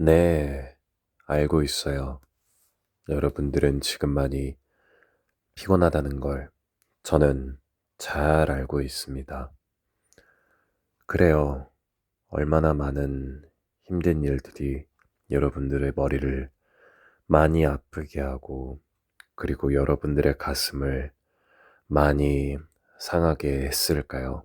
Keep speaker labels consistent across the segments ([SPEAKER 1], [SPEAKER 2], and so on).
[SPEAKER 1] 네, 알고 있어요. 여러분들은 지금 많이 피곤하다는 걸 저는 잘 알고 있습니다. 그래요. 얼마나 많은 힘든 일들이 여러분들의 머리를 많이 아프게 하고, 그리고 여러분들의 가슴을 많이 상하게 했을까요?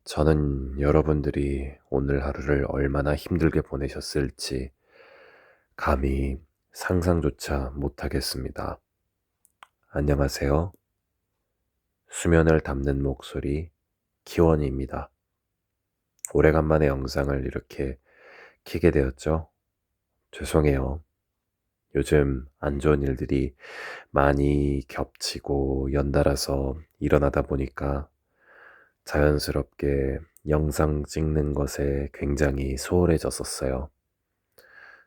[SPEAKER 1] 저는 여러분들이 오늘 하루를 얼마나 힘들게 보내셨을지 감히 상상조차 못하겠습니다. 안녕하세요. 수면을 담는 목소리 기원입니다. 오래간만에 영상을 이렇게 키게 되었죠? 죄송해요. 요즘 안 좋은 일들이 많이 겹치고 연달아서 일어나다 보니까 자연스럽게 영상 찍는 것에 굉장히 소홀해졌었어요.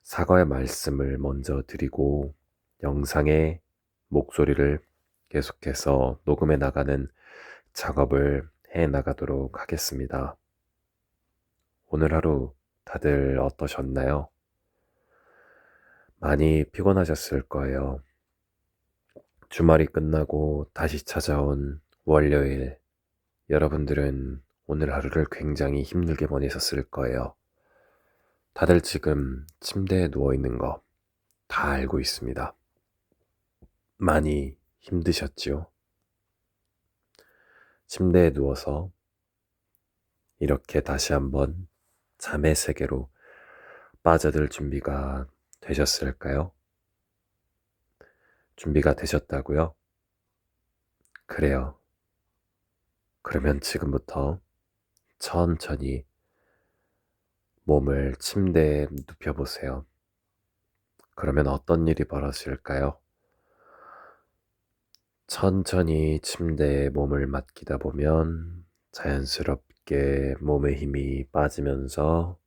[SPEAKER 1] 사과의 말씀을 먼저 드리고 영상의 목소리를 계속해서 녹음해 나가는 작업을 해 나가도록 하겠습니다. 오늘 하루 다들 어떠셨나요? 많이 피곤하셨을 거예요. 주말이 끝나고 다시 찾아온 월요일, 여러분들은 오늘 하루를 굉장히 힘들게 보내셨을 거예요. 다들 지금 침대에 누워 있는 거 다 알고 있습니다. 많이 힘드셨지요? 침대에 누워서 이렇게 다시 한번 잠의 세계로 빠져들 준비가 되셨을까요? 준비가 되셨다고요? 그래요. 그러면 지금부터 천천히 몸을 침대에 눕혀보세요. 그러면 어떤 일이 벌어질까요? 천천히 침대에 몸을 맡기다 보면 자연스럽게 몸의 힘이 빠지면서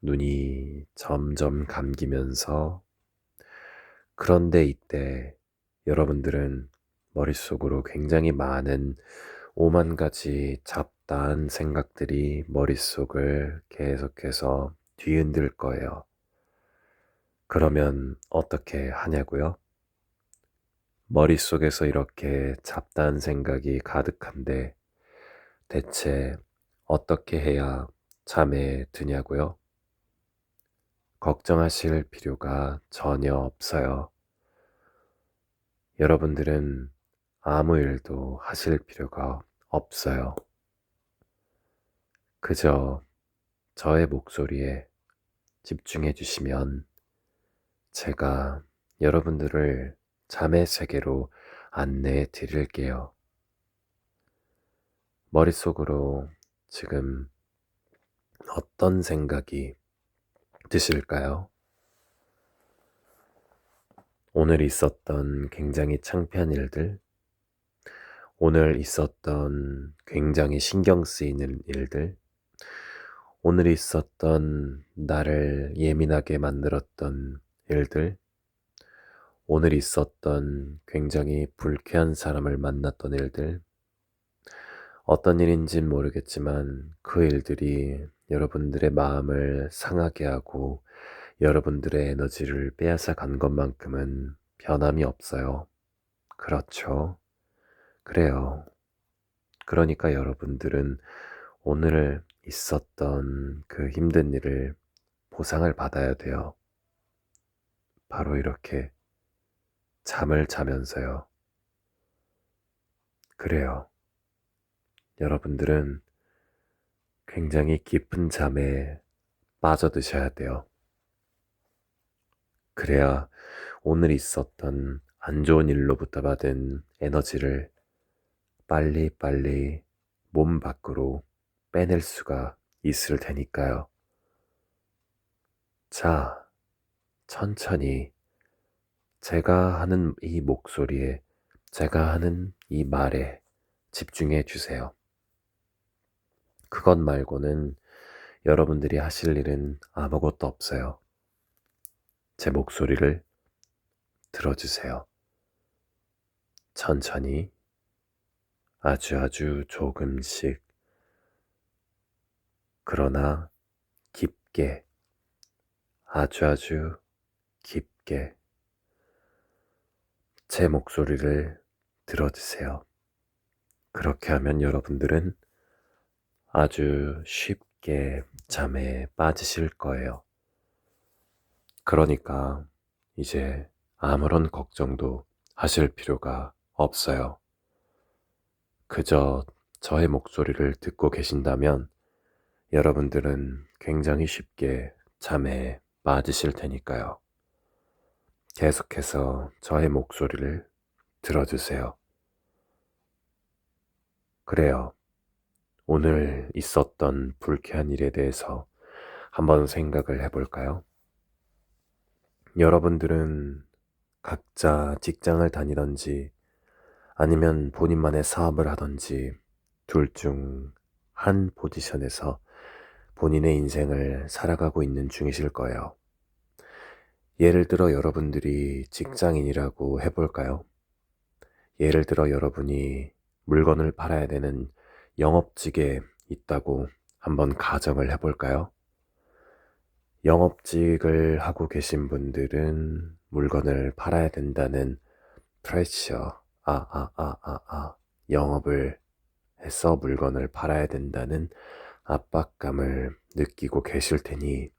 [SPEAKER 1] 눈이 점점 감기면서, 그런데 이때 여러분들은 머릿속으로 굉장히 많은 오만 가지 잡다한 생각들이 머릿속을 계속해서 뒤흔들 거예요. 그러면 어떻게 하냐고요? 머릿속에서 이렇게 잡다한 생각이 가득한데 대체 어떻게 해야 잠에 드냐고요? 걱정하실 필요가 전혀 없어요. 여러분들은 아무 일도 하실 필요가 없어요. 그저 저의 목소리에 집중해 주시면 제가 여러분들을 잠의 세계로 안내해 드릴게요. 머릿속으로 지금 어떤 생각이 드실까요? 오늘 있었던 굉장히 창피한 일들, 오늘 있었던 굉장히 신경 쓰이는 일들, 오늘 있었던 나를 예민하게 만들었던 일들, 오늘 있었던 굉장히 불쾌한 사람을 만났던 일들, 어떤 일인진 모르겠지만 그 일들이 여러분들의 마음을 상하게 하고 여러분들의 에너지를 빼앗아 간 것만큼은 변함이 없어요. 그렇죠? 그래요. 그러니까 여러분들은 오늘 있었던 그 힘든 일을 보상을 받아야 돼요. 바로 이렇게 잠을 자면서요. 그래요. 여러분들은 굉장히 깊은 잠에 빠져드셔야 돼요. 그래야 오늘 있었던 안 좋은 일로부터 받은 에너지를 빨리빨리 몸 밖으로 빼낼 수가 있을 테니까요. 자, 천천히 제가 하는 이 목소리에, 제가 하는 이 말에 집중해 주세요. 그것 말고는 여러분들이 하실 일은 아무것도 없어요. 제 목소리를 들어주세요. 천천히, 아주 조금씩, 그러나 깊게, 아주 깊게 제 목소리를 들어주세요. 그렇게 하면 여러분들은 아주 쉽게 잠에 빠지실 거예요. 그러니까 이제 아무런 걱정도 하실 필요가 없어요. 그저 저의 목소리를 듣고 계신다면 여러분들은 굉장히 쉽게 잠에 빠지실 테니까요. 계속해서 저의 목소리를 들어주세요. 그래요. 오늘 있었던 불쾌한 일에 대해서 한번 생각을 해볼까요? 여러분들은 각자 직장을 다니던지 아니면 본인만의 사업을 하던지 둘 중 한 포지션에서 본인의 인생을 살아가고 있는 중이실 거예요. 예를 들어 여러분들이 직장인이라고 해볼까요? 예를 들어 여러분이 물건을 팔아야 되는 영업직에 있다고 한번 가정을 해볼까요? 영업직을 하고 계신 분들은 물건을 팔아야 된다는 프레셔, 영업을 해서 물건을 팔아야 된다는 압박감을 느끼고 계실 테니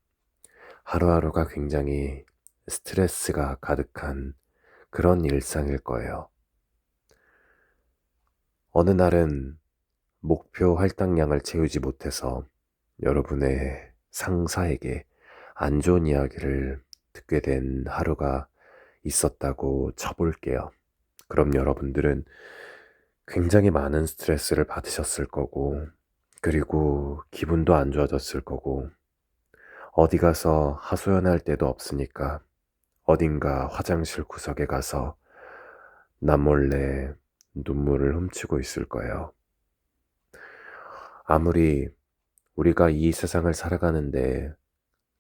[SPEAKER 1] 하루하루가 굉장히 스트레스가 가득한 그런 일상일 거예요. 어느 날은 목표 할당량을 채우지 못해서 여러분의 상사에게 안 좋은 이야기를 듣게 된 하루가 있었다고 쳐볼게요. 그럼 여러분들은 굉장히 많은 스트레스를 받으셨을 거고, 그리고 기분도 안 좋아졌을 거고, 어디 가서 하소연할 데도 없으니까 어딘가 화장실 구석에 가서 남몰래 눈물을 훔치고 있을 거예요. 아무리 우리가 이 세상을 살아가는데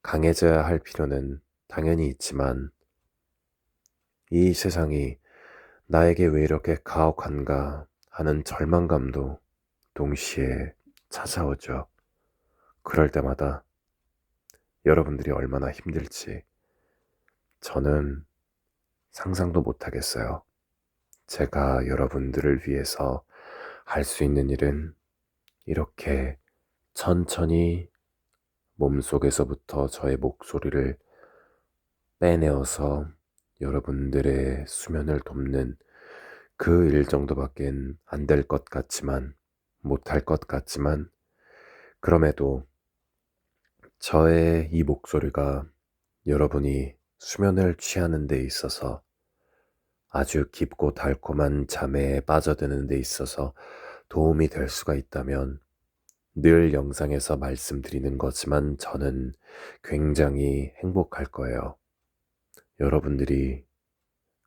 [SPEAKER 1] 강해져야 할 필요는 당연히 있지만 이 세상이 나에게 왜 이렇게 가혹한가 하는 절망감도 동시에 찾아오죠. 그럴 때마다 여러분들이 얼마나 힘들지 저는 상상도 못하겠어요. 제가 여러분들을 위해서 할 수 있는 일은 이렇게 천천히 몸속에서부터 저의 목소리를 빼내어서 여러분들의 수면을 돕는 그 일 정도밖엔 안 될 것 같지만, 못할 것 같지만, 그럼에도 저의 이 목소리가 여러분이 수면을 취하는 데 있어서 아주 깊고 달콤한 잠에 빠져드는 데 있어서 도움이 될 수가 있다면 늘 영상에서 말씀드리는 거지만 저는 굉장히 행복할 거예요. 여러분들이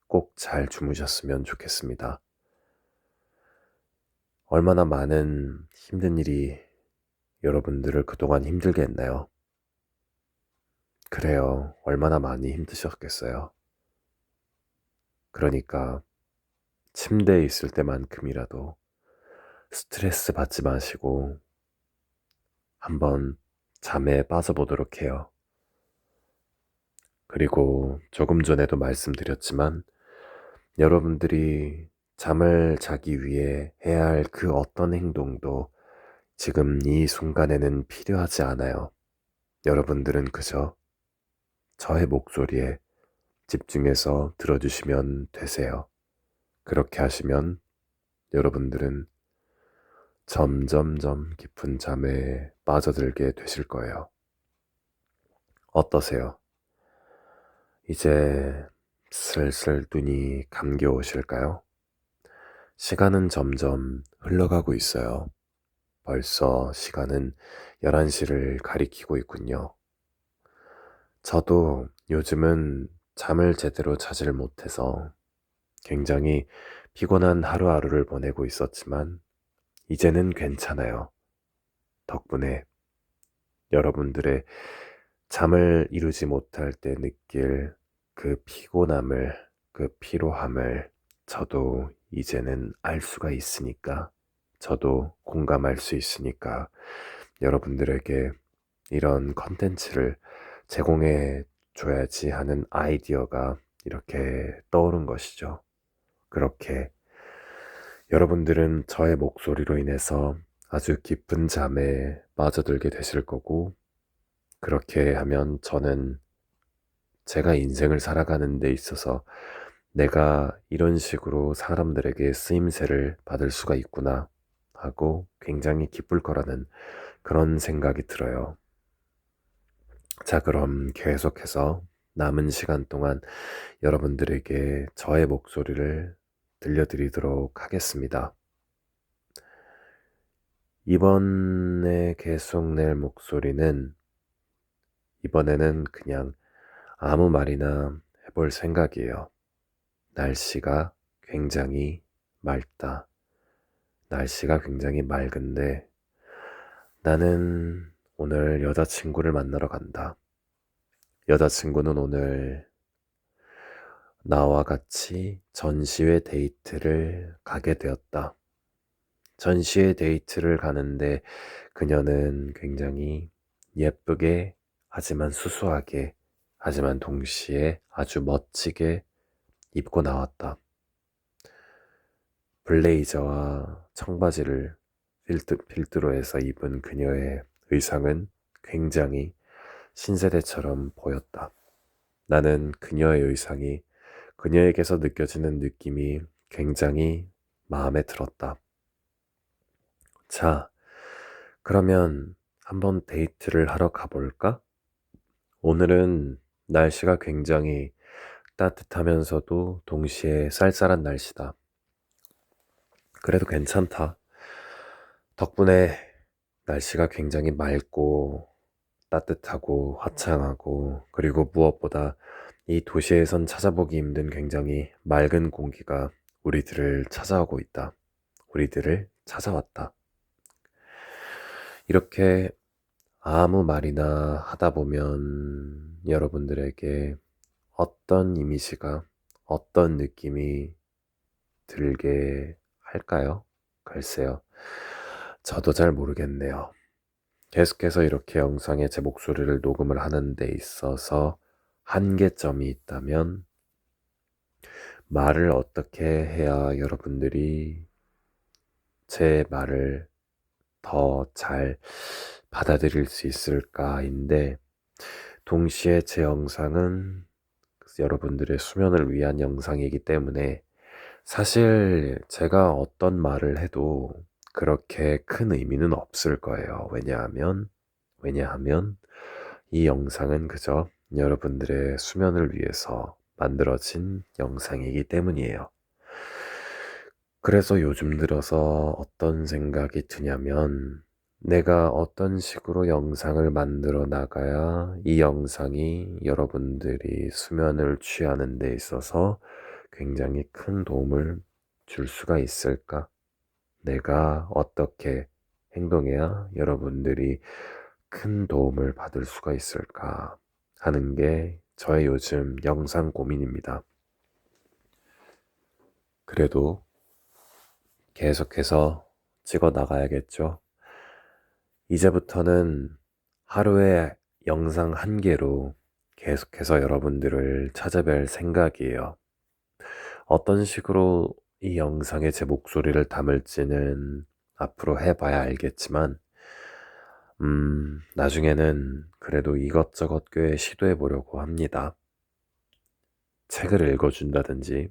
[SPEAKER 1] 꼭 잘 주무셨으면 좋겠습니다. 얼마나 많은 힘든 일이 여러분들을 그동안 힘들게 했나요? 그래요. 얼마나 많이 힘드셨겠어요. 그러니까 침대에 있을 때만큼이라도 스트레스 받지 마시고 한번 잠에 빠져보도록 해요. 그리고 조금 전에도 말씀드렸지만 여러분들이 잠을 자기 위해 해야 할 그 어떤 행동도 지금 이 순간에는 필요하지 않아요. 여러분들은 그저 저의 목소리에 집중해서 들어주시면 되세요. 그렇게 하시면 여러분들은 점점점 깊은 잠에 빠져들게 되실 거예요. 어떠세요? 이제 슬슬 눈이 감겨오실까요? 시간은 점점 흘러가고 있어요. 벌써 시간은 11시를 가리키고 있군요. 저도 요즘은 잠을 제대로 자질 못해서 굉장히 피곤한 하루하루를 보내고 있었지만 이제는 괜찮아요. 덕분에 여러분들의 잠을 이루지 못할 때 느낄 그 피곤함을, 그 피로함을 저도 이제는 알 수가 있으니까, 저도 공감할 수 있으니까 여러분들에게 이런 컨텐츠를 제공해 줘야지 하는 아이디어가 이렇게 떠오른 것이죠. 그렇게 여러분들은 저의 목소리로 인해서 아주 깊은 잠에 빠져들게 되실 거고, 그렇게 하면 저는 제가 인생을 살아가는 데 있어서 내가 이런 식으로 사람들에게 쓰임새를 받을 수가 있구나 하고 굉장히 기쁠 거라는 그런 생각이 들어요. 자, 그럼 계속해서 남은 시간 동안 여러분들에게 저의 목소리를 들려드리도록 하겠습니다. 이번에 계속 낼 목소리는 이번에는 그냥 아무 말이나 해볼 생각이에요. 날씨가 굉장히 맑다. 날씨가 굉장히 맑은데 나는 오늘 여자친구를 만나러 간다. 여자친구는 오늘 나와 같이 전시회 데이트를 가게 되었다. 전시회 데이트를 가는데 그녀는 굉장히 예쁘게 하지만 수수하게 하지만 동시에 아주 멋지게 입고 나왔다. 블레이저와 청바지를 필두로 해서 입은 그녀의 의상은 굉장히 신세대처럼 보였다. 나는 그녀의 의상이 그녀에게서 느껴지는 느낌이 굉장히 마음에 들었다. 자, 그러면 한번 데이트를 하러 가볼까? 오늘은 날씨가 굉장히 따뜻하면서도 동시에 쌀쌀한 날씨다. 그래도 괜찮다. 덕분에 날씨가 굉장히 맑고 따뜻하고 화창하고 그리고 무엇보다 이 도시에선 찾아보기 힘든 굉장히 맑은 공기가 우리들을 찾아오고 있다. 우리들을 찾아왔다. 이렇게 아무 말이나 하다 보면 여러분들에게 어떤 이미지가 어떤 느낌이 들게 할까요? 글쎄요. 저도 잘 모르겠네요. 계속해서 이렇게 영상에 제 목소리를 녹음을 하는 데 있어서 한계점이 있다면 말을 어떻게 해야 여러분들이 제 말을 더 잘 받아들일 수 있을까인데, 동시에 제 영상은 여러분들의 수면을 위한 영상이기 때문에 사실 제가 어떤 말을 해도 그렇게 큰 의미는 없을 거예요. 왜냐하면 이 영상은 그저 여러분들의 수면을 위해서 만들어진 영상이기 때문이에요. 그래서 요즘 들어서 어떤 생각이 드냐면, 내가 어떤 식으로 영상을 만들어 나가야 이 영상이 여러분들이 수면을 취하는 데 있어서 굉장히 큰 도움을 줄 수가 있을까? 내가 어떻게 행동해야 여러분들이 큰 도움을 받을 수가 있을까 하는 게 저의 요즘 영상 고민입니다. 그래도 계속해서 찍어 나가야겠죠. 이제부터는 하루에 영상 한 개로 계속해서 여러분들을 찾아뵐 생각이에요. 어떤 식으로 이 영상에 제 목소리를 담을지는 앞으로 해봐야 알겠지만, 나중에는 그래도 이것저것 꽤 시도해 보려고 합니다. 책을 읽어준다든지,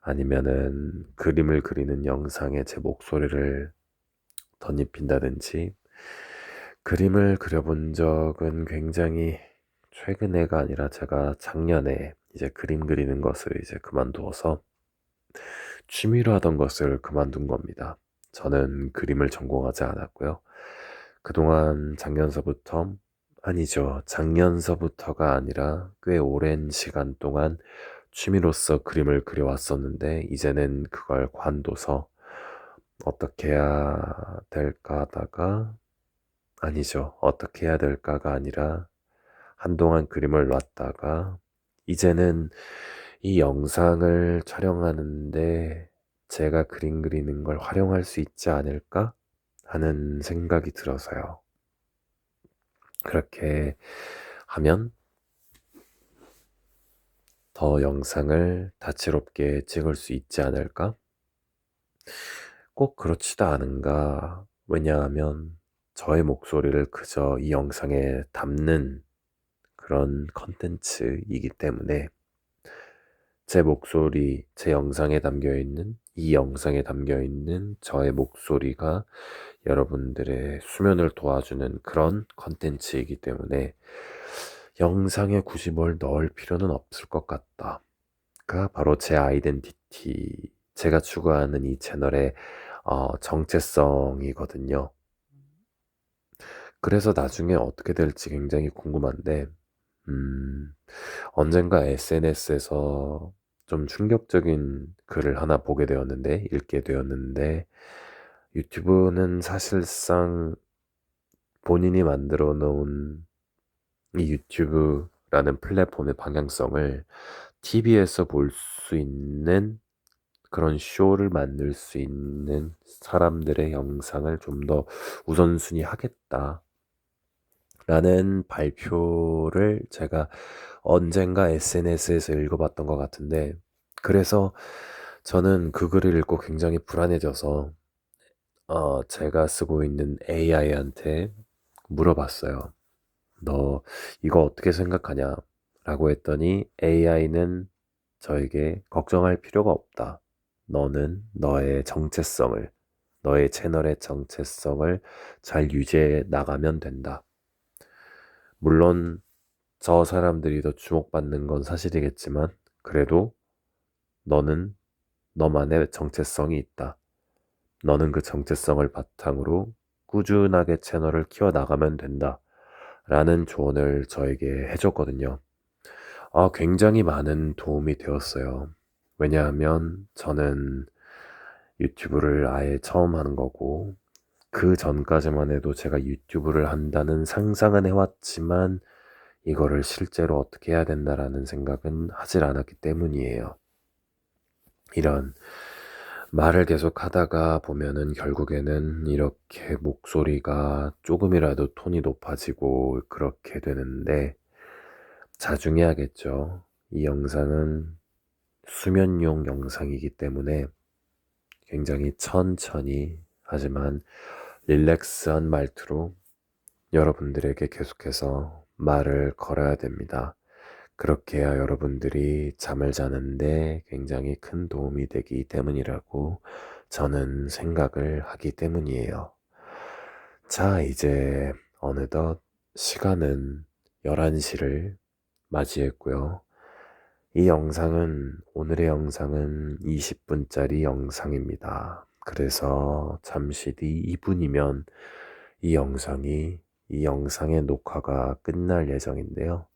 [SPEAKER 1] 아니면은 그림을 그리는 영상에 제 목소리를 덧입힌다든지, 그림을 그려본 적은 굉장히 최근에가 아니라 제가 작년에 이제 그림 그리는 것을 이제 그만두어서 취미로 하던 것을 그만둔 겁니다. 저는 그림을 전공하지 않았고요. 그동안 작년서부터가 아니라 꽤 오랜 시간 동안 취미로서 그림을 그려왔었는데, 이제는 그걸 관둬서 어떻게 해야 될까 하다가, 어떻게 해야 될까가 아니라 한동안 그림을 놨다가 이제는 이 영상을 촬영하는데 제가 그림 그리는 걸 활용할 수 있지 않을까 하는 생각이 들어서요. 그렇게 하면 더 영상을 다채롭게 찍을 수 있지 않을까? 꼭 그렇지도 않은가? 왜냐하면 저의 목소리를 그저 이 영상에 담는 그런 컨텐츠이기 때문에 제 목소리, 제 영상에 담겨 있는, 이 영상에 담겨 있는 저의 목소리가 여러분들의 수면을 도와주는 그런 컨텐츠이기 때문에 영상에 굳이 뭘 넣을 필요는 없을 것 같다. 가 바로 제 아이덴티티, 제가 추구하는 이 채널의 정체성이거든요. 그래서 나중에 어떻게 될지 굉장히 궁금한데, 음, 언젠가 SNS에서 좀 충격적인 글을 하나 보게 되었는데, 읽게 되었는데, 유튜브는 사실상 본인이 만들어 놓은 이 유튜브라는 플랫폼의 방향성을 TV에서 볼 수 있는 그런 쇼를 만들 수 있는 사람들의 영상을 좀 더 우선순위 하겠다. 라는 발표를 제가 언젠가 SNS에서 읽어봤던 것 같은데, 그래서 저는 그 글을 읽고 굉장히 불안해져서, 제가 쓰고 있는 AI한테 물어봤어요. 너 이거 어떻게 생각하냐? 라고 했더니 AI는 저에게 걱정할 필요가 없다. 너는 너의 채널의 정체성을 잘 유지해 나가면 된다. 물론 저 사람들이 더 주목받는 건 사실이겠지만 그래도 너는 너만의 정체성이 있다. 너는 그 정체성을 바탕으로 꾸준하게 채널을 키워나가면 된다. 라는 조언을 저에게 해줬거든요. 굉장히 많은 도움이 되었어요. 왜냐하면 저는 유튜브를 아예 처음 하는 거고, 그 전까지만 해도 제가 유튜브를 한다는 상상은 해왔지만, 이거를 실제로 어떻게 해야 된다라는 생각은 하질 않았기 때문이에요. 이런 말을 계속 하다가 보면은 결국에는 이렇게 목소리가 조금이라도 톤이 높아지고 그렇게 되는데, 자중해야겠죠. 이 영상은 수면용 영상이기 때문에 굉장히 천천히 하지만 릴렉스한 말투로 여러분들에게 계속해서 말을 걸어야 됩니다. 그렇게 해야 여러분들이 잠을 자는데 굉장히 큰 도움이 되기 때문이라고 저는 생각을 하기 때문이에요. 자, 이제 어느덧 시간은 11시를 맞이했고요. 오늘의 영상은 20분짜리 영상입니다. 그래서 잠시 뒤 2분이면 이 영상의 녹화가 끝날 예정인데요.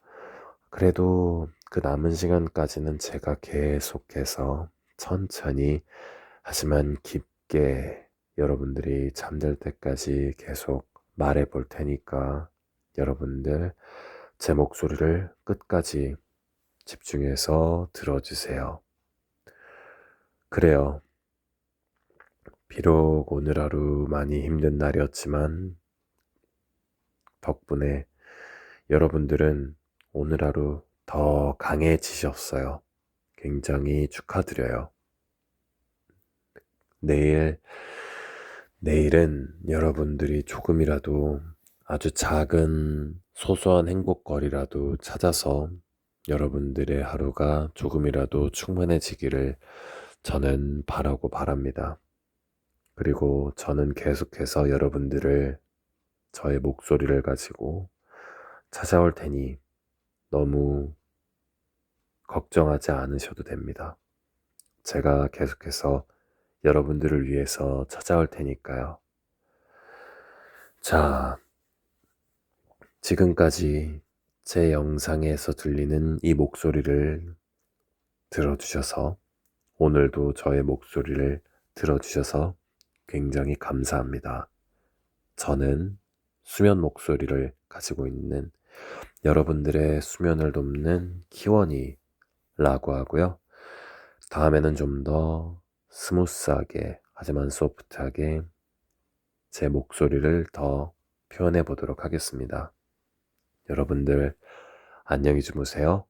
[SPEAKER 1] 그래도 그 남은 시간까지는 제가 계속해서 천천히 하지만 깊게 여러분들이 잠들 때까지 계속 말해 볼 테니까 여러분들 제 목소리를 끝까지 집중해서 들어주세요. 그래요. 비록 오늘 하루 많이 힘든 날이었지만 덕분에 여러분들은 오늘 하루 더 강해지셨어요. 굉장히 축하드려요. 내일은 여러분들이 조금이라도 아주 작은 소소한 행복거리라도 찾아서 여러분들의 하루가 조금이라도 충만해지기를 저는 바라고 바랍니다. 그리고 저는 계속해서 여러분들을 저의 목소리를 가지고 찾아올 테니 너무 걱정하지 않으셔도 됩니다. 제가 계속해서 여러분들을 위해서 찾아올 테니까요. 자, 지금까지 제 영상에서 들리는 이 목소리를 들어주셔서 오늘도 저의 목소리를 들어주셔서 굉장히 감사합니다. 저는 수면 목소리를 가지고 있는 여러분들의 수면을 돕는 키워니라고 하고요. 다음에는 좀 더 스무스하게 하지만 소프트하게 제 목소리를 더 표현해 보도록 하겠습니다. 여러분들 안녕히 주무세요.